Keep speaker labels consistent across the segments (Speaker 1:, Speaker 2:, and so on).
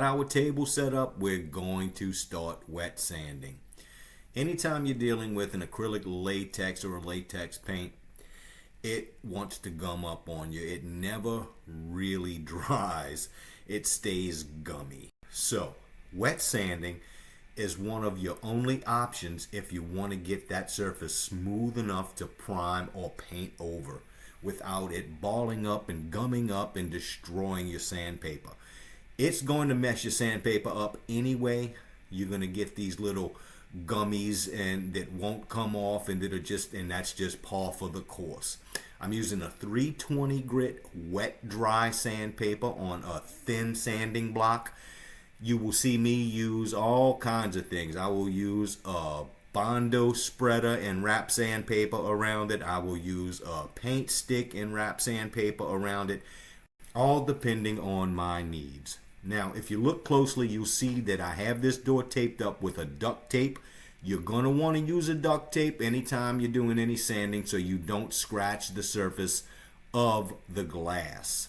Speaker 1: our table set up, we're going to start wet sanding. Anytime you're dealing with an acrylic latex or a latex paint, it wants to gum up on you. It never really dries. It stays gummy. So, wet sanding is one of your only options if you want to get that surface smooth enough to prime or paint over without it balling up and gumming up and destroying your sandpaper. It's going to mess your sandpaper up anyway. You're going to get these little gummies and that won't come off, and that's just par for the course. I'm using a 320 grit wet dry sandpaper on a thin sanding block. You will see me use all kinds of things. I will use a Bondo spreader and wrap sandpaper around it. I will use a paint stick and wrap sandpaper around it, all depending on my needs. Now, if you look closely, you'll see that I have this door taped up with a duct tape. You're going to want to use a duct tape anytime you're doing any sanding so you don't scratch the surface of the glass.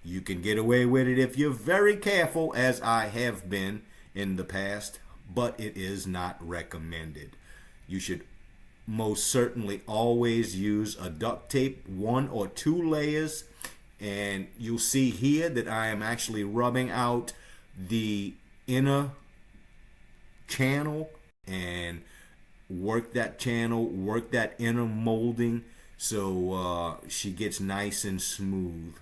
Speaker 1: You can get away with it if you're very careful, as I have been in the past, but it is not recommended. You should most certainly always use a duct tape, 1 or 2 layers, and you'll see here that I am actually rubbing out the inner channel and work that channel, work that inner molding so she gets nice and smooth.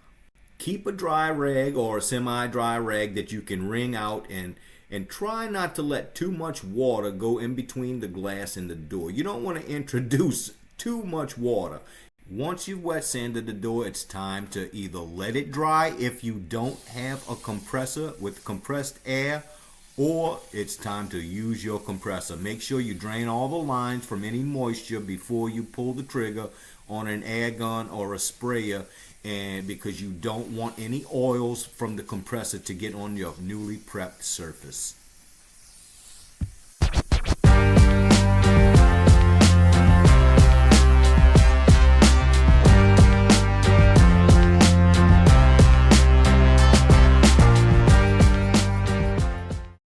Speaker 1: Keep a dry rag or a semi-dry rag that you can wring out, and try not to let too much water go in between the glass and the door. You don't want to introduce too much water. Once you've wet sanded the door, it's time to either let it dry if you don't have a compressor with compressed air, or it's time to use your compressor. Make sure you drain all the lines from any moisture before you pull the trigger on an air gun or a sprayer, and because you don't want any oils from the compressor to get on your newly prepped surface.